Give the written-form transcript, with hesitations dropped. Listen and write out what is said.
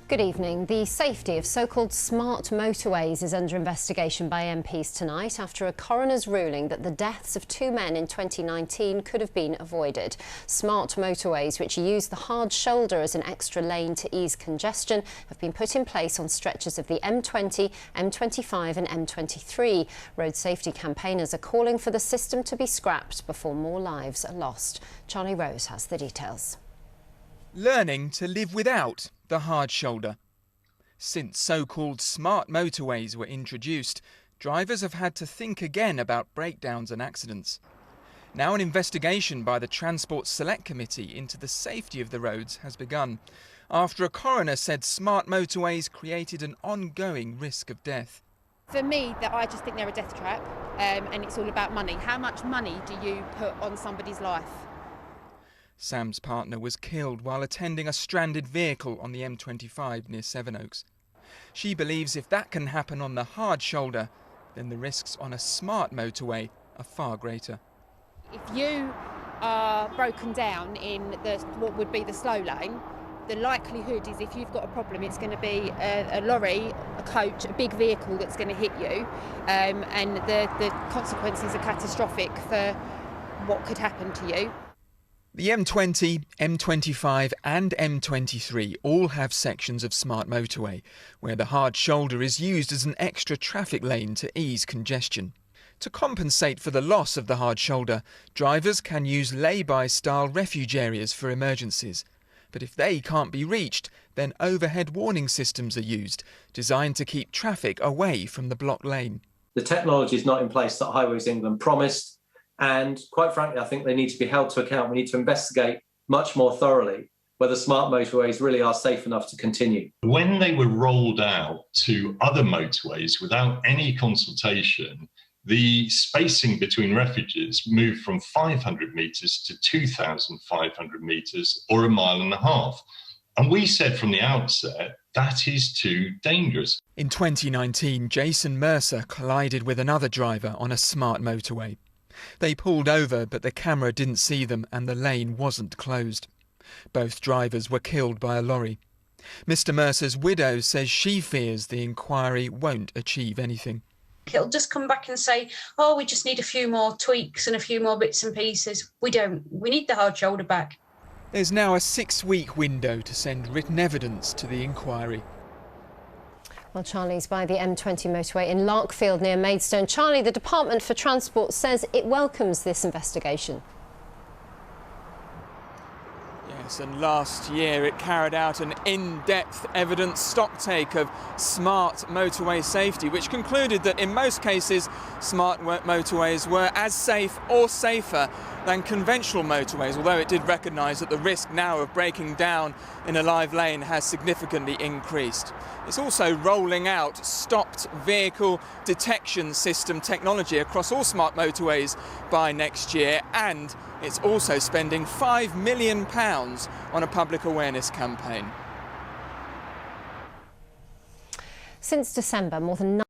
Good evening. The safety of so-called smart motorways is under investigation by MPs tonight after a coroner's ruling that the deaths of two men in 2019 could have been avoided. Smart motorways, which use the hard shoulder as an extra lane to ease congestion, have been put in place on stretches of the M20, M25 and M23. Road safety campaigners are calling for the system to be scrapped before more lives are lost. Charlie Rose has the details. Learning to live without the hard shoulder. Since so-called smart motorways were introduced, drivers have had to think again about breakdowns and accidents. Now an investigation by the Transport Select Committee into the safety of the roads has begun, after a coroner said smart motorways created an ongoing risk of death. For me, I just think they're a death trap, and it's all about money. How much money do you put on somebody's life? Sam's partner was killed while attending a stranded vehicle on the M25 near Sevenoaks. She believes if that can happen on the hard shoulder, then the risks on a smart motorway are far greater. If you are broken down in what would be the slow lane, the likelihood is if you've got a problem, it's going to be a lorry, a coach, a big vehicle that's going to hit you, and the consequences are catastrophic for what could happen to you. The M20, M25 and M23 all have sections of smart motorway where the hard shoulder is used as an extra traffic lane to ease congestion. To compensate for the loss of the hard shoulder, drivers can use lay-by style refuge areas for emergencies. But if they can't be reached, then overhead warning systems are used, designed to keep traffic away from the blocked lane. The technology is not in place that Highways England promised. And quite frankly, I think they need to be held to account. We need to investigate much more thoroughly whether smart motorways really are safe enough to continue. When they were rolled out to other motorways without any consultation, the spacing between refuges moved from 500 metres to 2,500 metres or 1.5 miles. And we said from the outset, that is too dangerous. In 2019, Jason Mercer collided with another driver on a smart motorway. They pulled over, but the camera didn't see them and the lane wasn't closed. Both drivers were killed by a lorry. Mr. Mercer's widow says she fears the inquiry won't achieve anything. It'll just come back and say, oh, we just need a few more tweaks and a few more bits and pieces. We don't. We need the hard shoulder back. There's now a 6-week window to send written evidence to the inquiry. Well, Charlie's by the M20 motorway in Larkfield near Maidstone. Charlie, the Department for Transport says it welcomes this investigation. Yes, and last year it carried out an in-depth evidence stocktake of smart motorway safety, which concluded that in most cases smart motorways were as safe or safer than conventional motorways, although it did recognise that the risk now of breaking down in a live lane has significantly increased. It's also rolling out stopped vehicle detection system technology across all smart motorways by next year, and it's also spending £5 million on a public awareness campaign. Since December, more than